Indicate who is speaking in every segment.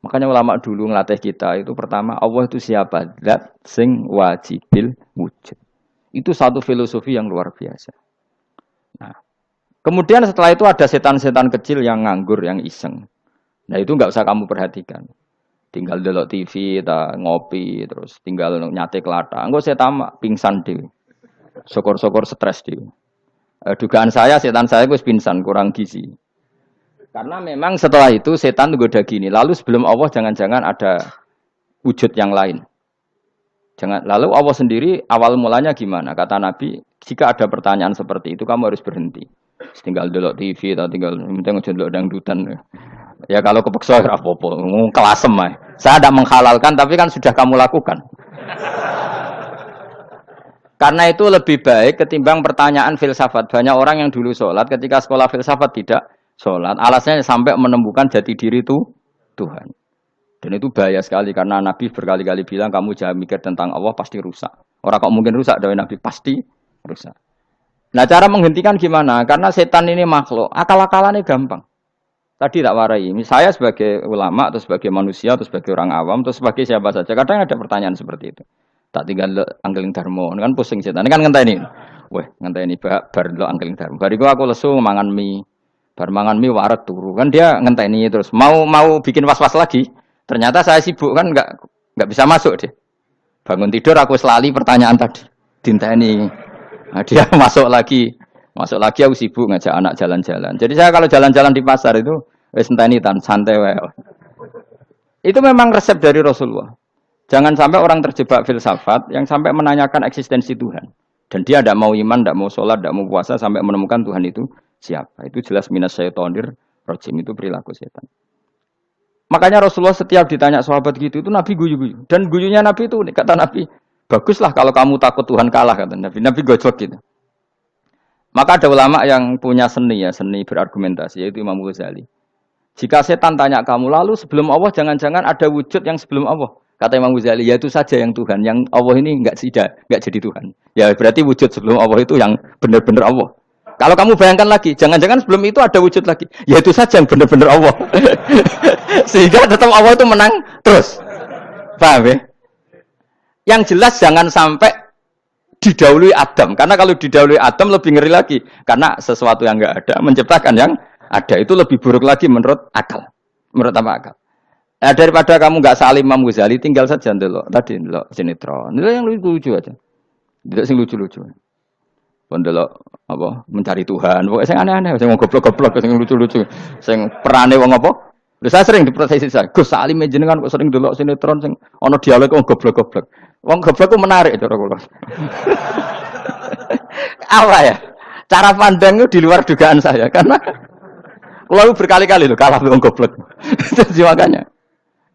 Speaker 1: Makanya ulama dulu ngelatih kita itu pertama Allah itu siapa? Zat sing wajibil wujud. Itu satu filosofi yang luar biasa. Nah, kemudian setelah itu ada setan-setan kecil yang nganggur, yang iseng. Nah itu nggak usah kamu perhatikan. Tinggal delok TV, ngopi, terus tinggal nyate kelata. Enggak saya tamak, pingsan deh. Syukur-syukur stres deh. Dugaan saya, setan saya gue pingsan, kurang gizi. Karena memang setelah itu setan goda gini. Lalu sebelum Allah jangan-jangan ada wujud yang lain. Lalu Allah sendiri awal mulanya gimana? Kata Nabi, jika ada pertanyaan seperti itu kamu harus berhenti. Tinggal delok TV atau tinggal penting aja delok dangdutan. Ya kalau kepeksa ya apa-apa, kelasem ae. Saya tidak menghalalkan tapi kan sudah kamu lakukan. Karena itu lebih baik ketimbang pertanyaan filsafat. Banyak orang yang dulu sholat ketika sekolah filsafat tidak sholat. Alasannya sampai menemukan jati diri itu Tuhan. Dan itu bahaya sekali karena Nabi berkali-kali bilang kamu jangan mikir tentang Allah pasti rusak. Orang kok mungkin rusak dari Nabi pasti rusak. Nah cara menghentikan gimana? Karena setan ini makhluk, akal-akalannya gampang. Tadi tak warai, saya sebagai ulama, atau sebagai manusia, atau sebagai orang awam, atau sebagai siapa saja. Kadang ada pertanyaan seperti itu. Tak tinggal anggeling dharma, kan pusing setan. Ini kan ngenteni. Weh, ngenteni bar lo anggeling dharma. Bariku aku lesu mangan mie. Bar mangan mie waret turu. Kan dia ngenteni terus. Mau bikin was-was lagi. Ternyata saya sibuk kan enggak bisa masuk deh. Bangun tidur aku selali pertanyaan tadi. Dinteni. Nah, dia masuk lagi aku sibuk ngajak anak jalan-jalan. Jadi saya kalau jalan-jalan di pasar itu wis enteni tan santai wae. Itu memang resep dari Rasulullah. Jangan sampai orang terjebak filsafat yang sampai menanyakan eksistensi Tuhan. Dan dia tidak mau iman, tidak mau sholat, tidak mau puasa sampai menemukan Tuhan itu siapa. Itu jelas minas syaitonir rajim, itu perilaku setan. Makanya Rasulullah setiap ditanya sahabat gitu itu Nabi guyu-guyu. Dan guyunya Nabi itu kata Nabi, baguslah kalau kamu takut Tuhan kalah kata Nabi. Nabi gojok gitu. Maka ada ulama yang punya seni berargumentasi, yaitu Imam Ghazali. Jika setan tanya kamu, lalu sebelum Allah jangan-jangan ada wujud yang sebelum Allah. Kata Imam Ghazali, ya itu saja yang Tuhan. Yang Allah ini enggak jadi Tuhan. Ya berarti wujud sebelum Allah itu yang benar-benar Allah. Kalau kamu bayangkan lagi, jangan-jangan sebelum itu ada wujud lagi. Ya itu saja yang benar-benar Allah. Sehingga tetap Allah itu menang terus. Paham ya? Yang jelas jangan sampai didahului Adam. Karena kalau didahului Adam lebih ngeri lagi. Karena sesuatu yang enggak ada menciptakan yang ada. Itu lebih buruk lagi menurut akal. Menurut apa akal? Nah, daripada kamu enggak salim Imam Ghazali, tinggal saja ndelok. Tadi ndelok sinetron. Ndelok yang lucu-lucu aja. Ndelok sing lucu-lucu. Ndelok apa? Mencari Tuhan. Pokoke sing aneh-aneh, sing goblok-goblok, sing lucu-lucu, sing perane wong apa? Lha saya sering diprotes saya. Gus Salim jenengan kok sering ndelok sinetron sing ana dialog wong goblok-goblok. Wong goblok ku menarik cara kula. Apa ya? Cara pandang itu di luar dugaan saya karena kula berkali-kali lho kalah wong goblok. Jadi makanya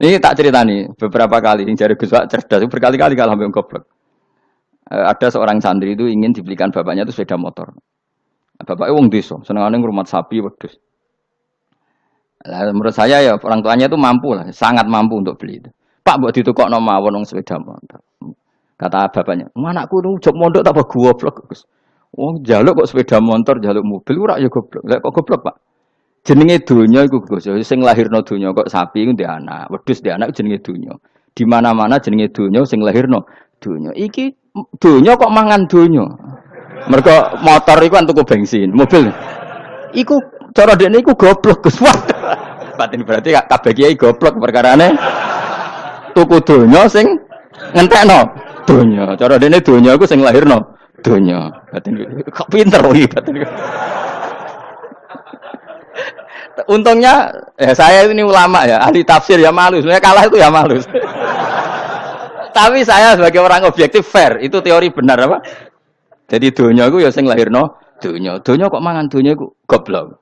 Speaker 1: ini tak cerita nih beberapa kali yang jari Gus Wak cerdas berkali-kali kalah wong goblok. Ada seorang santri itu ingin dibelikan bapaknya itu sepeda motor. Bapaknya wong desa, senengane ngrumat sapi wedhus. Lah menurut saya ya orang tuanya itu mampu lah, sangat mampu untuk beli itu. Pak mbok ditukokno mawon wong sepeda motor. Kata bapaknya, "Anakku nu jog mondok tak goblok, Gus. Wong njaluk kok sepeda motor, njaluk mobil ora ya goblok. Lah kok goblok, Pak? Jenenge donya iku Gus, sing lahirno donya kok sapi iku ndek anak, wedhus ndek anak jenenge donya. Di mana-mana jenenge donya sing lahirno donya. Iki donya kok mangan donya. Mergo motor iku kan tuku bensin, mobil. Iku cara dekne iku goblok Gus. Wah. Batin berarti kabeh kiai goblok perkarane tuku donya sing ngentekno donya. Cara dekne donya iku sing lahirno donya. Batin kok pinter iki batin. Untungnya saya ini ulama ya, ahli tafsir ya malu. Sebenarnya kalah itu ya malu. Tapi saya sebagai orang objektif fair, itu teori benar apa? Jadi donya iku ya sing lahirno donya. Donya kok mangan donya iku goblok.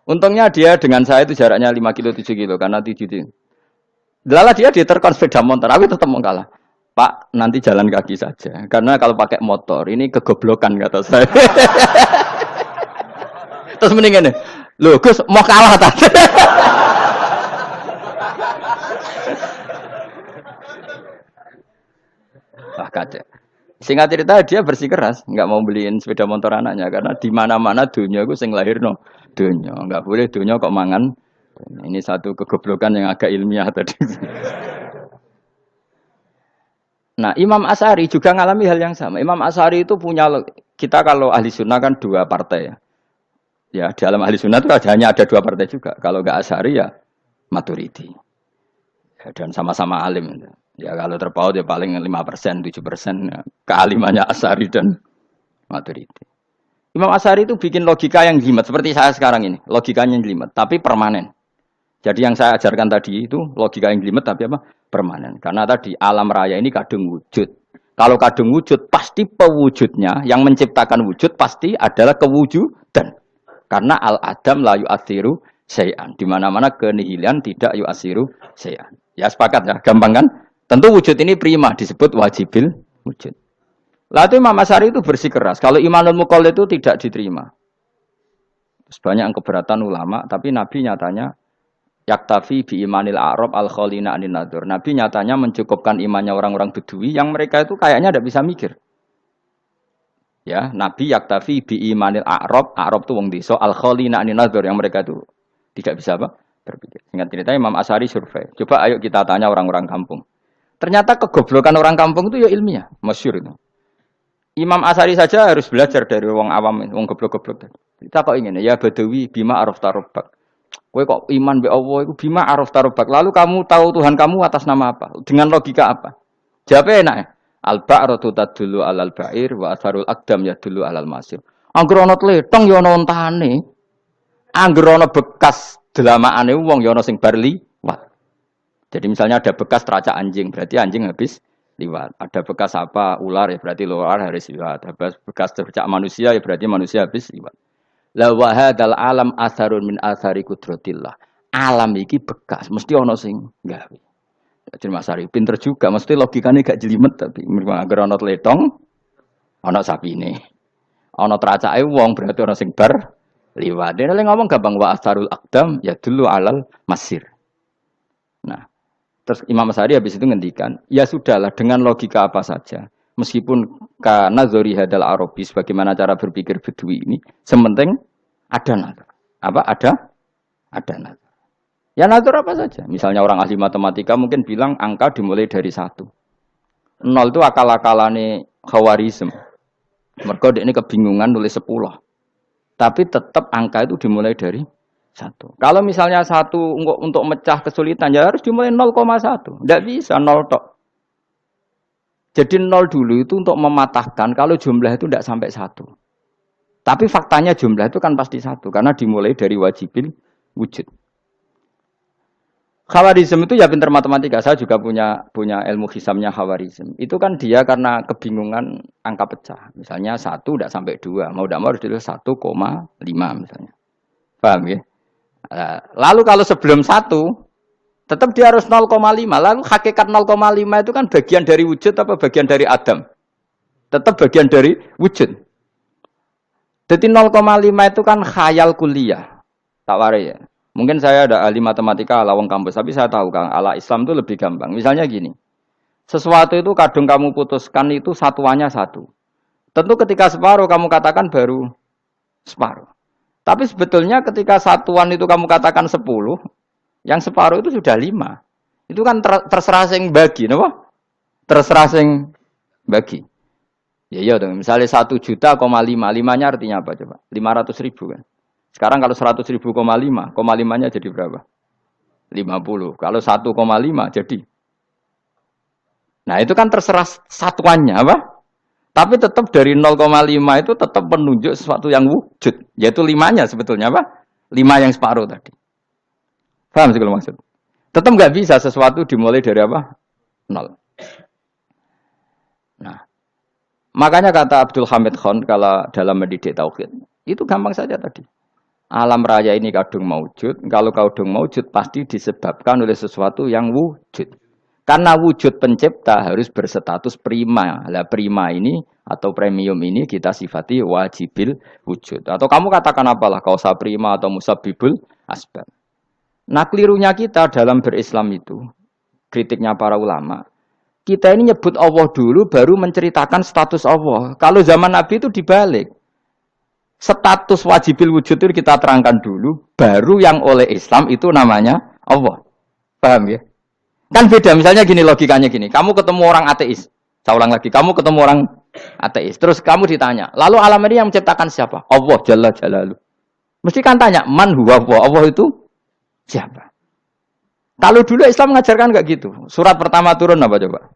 Speaker 1: Untungnya dia dengan saya itu jaraknya 5 kilo 7 kilo karena 7 kilo. Lala dia diterkon sepeda motor, aku tetap mau kalah. Pak, nanti jalan kaki saja. Karena kalau pakai motor ini kegoblokan kata saya. Terus mendingan nih. Loh Gus mau kalah tadi. Wah kacau. Singkat cerita dia bersikeras nggak mau beliin sepeda motor anaknya karena di mana-mana dunia gue sing lahirno dunia nggak boleh dunia kok mangan Ini satu kegoblokan yang agak ilmiah tadi. Nah, Imam Asy'ari juga ngalami hal yang sama. Imam Asy'ari itu punya, kita kalau ahli sunnah kan dua partai ya. Ya, dalam ahli sunnah itu hanya ada dua partai juga. Kalau nggak Asy'ari ya Maturidi. Ya, dan sama-sama alim. Ya kalau terpaut ya paling 5%, 7% ya. Kealimannya Asy'ari dan Maturidi. Imam Asy'ari itu bikin logika yang jelimet seperti saya sekarang ini. Logikanya yang jelimet, tapi permanen. Jadi yang saya ajarkan tadi itu logika yang jelimet tapi apa? Permanen. Karena tadi alam raya ini kadung wujud. Kalau kadung wujud pasti pewujudnya yang menciptakan wujud pasti adalah kewujudan. Karena al-adam la yu'atsiru syai'an. Di mana-mana kenihilan tidak yu'atsiru syai'an. Ya sepakat ya, gampang kan? Tentu wujud ini prima disebut wajibil wujud. Lalu Imam Asy'ari itu bersikeras. Kalau imanul muqallid itu tidak diterima. Terus banyak yang keberatan ulama, tapi Nabi nyatanya yaktafi bi imanil a'rab al khalina anin nadzur. Nabi nyatanya mencukupkan imannya orang-orang Bedui yang mereka itu kayaknya tidak bisa mikir. Ya, Nabi yaktafi bi imanil a'rab itu wong desa al khalina anin nadzur yang mereka itu tidak bisa apa? Berpikir. Singkat cerita Imam Asy'ari survei. Coba ayo kita tanya orang-orang kampung. Ternyata kegoblokan orang kampung itu ya ilmiah, masyhur itu. Imam Asy'ari saja harus belajar dari wong awam, wong goblok-goblok. Kita kok ingin ya Badawi bima araf tarobak. Kowe kok iman be Allah itu bima araf tarobak. Lalu kamu tahu Tuhan kamu atas nama apa? Dengan logika apa? Jawabnya enak ya. Al-ba'ratu tadullu alal ba'ir wa atharul aqdam yadullu alal masir. Angger ana tletong ya ana ontane. Angger ana bekas delamaane wong ya ana sing bar liwat. Jadi misalnya ada bekas teracak anjing, berarti anjing habis liwat. Ada bekas apa ular ya berarti ular harus liwat. Ada bekas tercak manusia ya berarti manusia habis liwat. La wa hadzal alam asarun min asari qudratillah. Alam iki bekas mesti ana sing gawe. Jadi Mas Ari pinter juga, mesti logikane gak jelimet tapi agar ana tletong ana sapine. Ana tracake wong berarti ana sing bar liwat. Dene ngomong gampang wa asarul aqdam ya dulu alal masir. Nah, terus Imam Asy'ari habis itu ngendikan, ya sudahlah dengan logika apa saja. Meskipun karena zori hadal Arabi bagaimana cara berpikir Bedui ini, sementing ada nazar. Apa ada nazar. Ya nazar apa saja. Misalnya orang ahli matematika mungkin bilang angka dimulai dari 1. 0 itu akal-akalane Khawarizm. Mergo ini kebingungan nulis 10. Tapi tetap angka itu dimulai dari 1. Kalau misalnya 1 untuk mecah kesulitan ya harus dimulai 0,1. Tidak bisa 0 tok. Jadi 0 dulu itu untuk mematahkan kalau jumlah itu tidak sampai 1. Tapi faktanya jumlah itu kan pasti 1 karena dimulai dari wajibil wujud. Khawarizm itu ya pintar matematika. Saya juga punya ilmu hisamnya Khawarizm. Itu kan dia karena kebingungan angka pecah. Misalnya 1 tidak sampai 2. Mau tidak mau harus ditulis 1,5 misalnya. Paham ya? Lalu kalau sebelum 1 tetap dia harus 0,5. Lalu hakikat 0,5 itu kan bagian dari wujud apa bagian dari Adam? Tetap bagian dari wujud. Jadi 0,5 itu kan khayal kuliah. Tak warai ya. Mungkin saya ada ahli matematika ala wong kampus, tapi saya tahu Kang, ala Islam itu lebih gampang. Misalnya gini. Sesuatu itu kadung kamu putuskan itu satuannya 1. Tentu ketika separuh kamu katakan baru separuh. Tapi sebetulnya ketika satuan itu kamu katakan 10, yang separuh itu sudah 5. Itu kan terserah sing bagi, napa? Terserah sing bagi. Ya iya dong, misalnya 1 juta, 5-nya artinya apa coba? 500 ribu kan. Sekarang kalau 100 ribu, 5-nya jadi berapa? 50. Kalau 1,5 jadi. Nah itu kan terserah satuannya apa? Tapi tetap dari 0,5 itu tetap menunjuk sesuatu yang wujud. Yaitu 5-nya sebetulnya apa? 5 yang separuh tadi. Paham sih kalau maksud? Tetap nggak bisa sesuatu dimulai dari apa? 0. Nah, makanya kata Abdul Hamid Khan kalau dalam mendidik tauhid, itu gampang saja tadi. Alam raya ini kadung maujud. Kalau kadung maujud pasti disebabkan oleh sesuatu yang wujud. Karena wujud pencipta harus berstatus prima. Lah prima ini atau premium ini kita sifati wajibil wujud. Atau kamu katakan apalah kausa prima atau musabibul asbab. Nah kelirunya kita dalam berislam itu, kritiknya para ulama, kita ini nyebut Allah dulu baru menceritakan status Allah. Kalau zaman Nabi itu dibalik. status wajibil wujud itu kita terangkan dulu, baru yang oleh Islam itu namanya Allah. Paham ya? Kan beda, misalnya gini logikanya gini, kamu ketemu orang ateis, saya ulang lagi, kamu ketemu orang ateis, terus kamu ditanya, lalu alam ini yang menciptakan siapa? Allah Jalla Jalaluh. Mesti kan tanya, man huwa Allah, Allah itu siapa? Kalau dulu Islam mengajarkan enggak gitu. Surat pertama turun apa coba?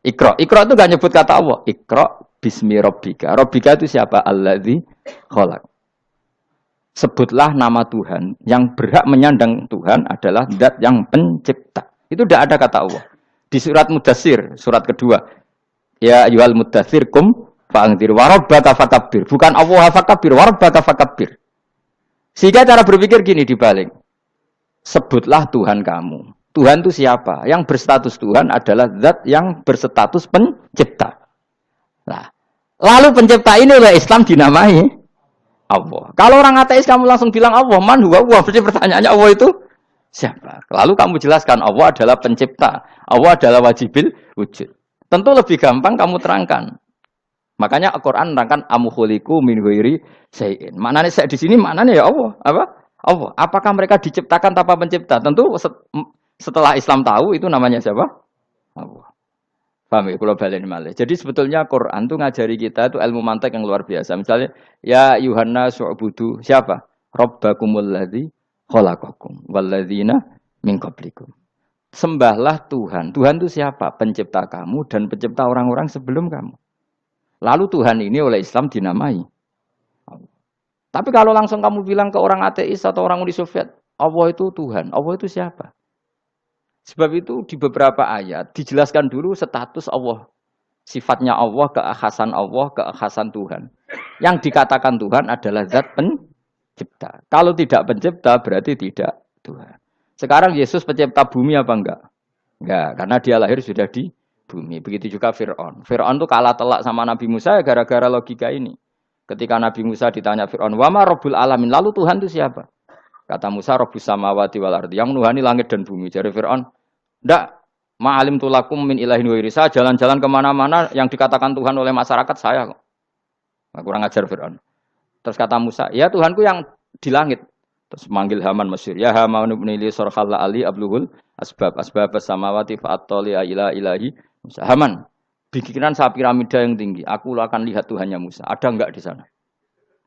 Speaker 1: Iqra. Iqra itu enggak nyebut kata Allah. Iqra bismi rabbika. Rabbika itu siapa? Alladzi khalaq. Sebutlah nama Tuhan. Yang berhak menyandang Tuhan adalah zat yang pencipta. Itu tidak ada kata Allah. Di surat Mudatsir, surat kedua. Ya ayyuhal mudatsir kum fa'anzir wa rabbaka fakabbir. Bukan Allah fakabbir, wa rabbaka fakabbir. Sehingga cara berpikir gini dibalik. Sebutlah Tuhan kamu. Tuhan itu siapa? Yang berstatus Tuhan adalah zat yang berstatus pencipta. Nah, lalu pencipta ini oleh Islam dinamai Allah. Kalau orang ateis kamu langsung bilang Allah, man huwa Allah. Berarti pertanyaannya Allah itu siapa? Lalu kamu jelaskan Allah adalah pencipta. Allah adalah wajibil wujud. Tentu lebih gampang kamu terangkan. Makanya Al-Qur'an menerangkan amu khuliqu min ghairi syai'in. Maknanya saya di sini maknanya ya Allah. Apa? Allah. Apakah mereka diciptakan tanpa pencipta? Tentu setelah Islam tahu itu namanya siapa? Allah. Paham ya? Kalau balik malih. Jadi sebetulnya Quran itu ngajari kita itu ilmu mantek yang luar biasa. Misalnya ya Yuhanna su'budu siapa? Rabbakumul ladzi khalaqakum walladzina min qablikum. Sembahlah Tuhan. Tuhan itu siapa? Pencipta kamu dan pencipta orang-orang sebelum kamu. Lalu Tuhan ini oleh Islam dinamai Allah. Tapi kalau langsung kamu bilang ke orang ateis atau orang Uni Soviet, Allah itu Tuhan. Allah itu siapa? Sebab itu di beberapa ayat dijelaskan dulu status Allah. Sifatnya Allah, keakhasan Tuhan. Yang dikatakan Tuhan adalah zat pencipta. Kalau tidak pencipta berarti tidak Tuhan. Sekarang Yesus pencipta bumi apa enggak? Enggak, karena dia lahir sudah di bumi. Begitu juga Fir'aun. Fir'aun itu kalah telak sama Nabi Musa gara-gara logika ini. Ketika Nabi Musa ditanya Fir'aun, "Wa ma rabbul alamin?" Lalu Tuhan itu siapa? Kata Musa, "Rabbus samawati wal ardi." Yang menuhani langit dan bumi. Jadi Fir'aun, "Ndak, ma'alim tulakum min ilahin wairi." Saya jalan-jalan kemana-mana yang dikatakan Tuhan oleh masyarakat saya kok. Nah, kurang ajar Fir'aun. Terus kata Musa, "Ya Tuhanku yang di langit." Terus manggil Haman Mesir, "Ya Haman ibn li sarhal ali abluhul asbab samawati fa'attali ila ilahi Musa." Haman, bikinan saya piramida yang tinggi. Aku akan lihat Tuhannya Musa. Ada enggak di sana?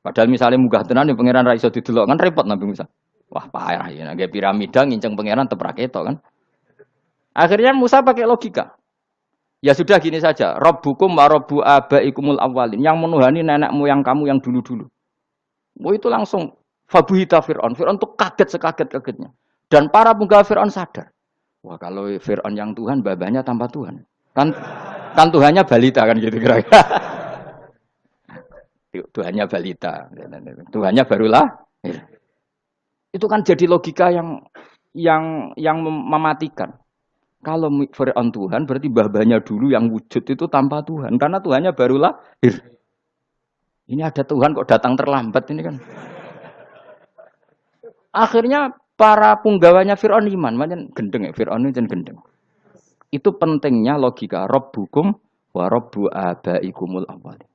Speaker 1: Padahal misalnya munggah tenan yang pangeran ra iso didelok kan repot Nabi Musa. Wah, parah ya, nggak piramida nginceng pangeran teprak ketok kan. Akhirnya Musa pakai logika. Ya sudah gini saja, Rabbukum wa rabbu abaikumul awwalin, yang menuhani nenek moyang kamu yang dulu-dulu. Oh itu langsung fabuhita Fir'aun. Fir'aun tuh kaget sekaget-kagetnya. Dan para penggala Fir'aun sadar. Wah, kalau Fir'aun yang Tuhan, babanya tanpa Tuhan. Kan Tuhannya balita kan gitu kira-kira. Tuhannya balita. Tuhannya barulah. Itu kan jadi logika yang mematikan. Kalau Fir'aun Tuhan, berarti babanya dulu yang wujud itu tanpa Tuhan. Karena Tuhannya baru lahir. Ini ada Tuhan kok datang terlambat ini kan. Akhirnya para punggawanya Fir'aun iman. Macam gendeng ya, Fir'aun itu gendeng. Itu pentingnya logika. Rabbukum wa rabbu abaikumul awwalin.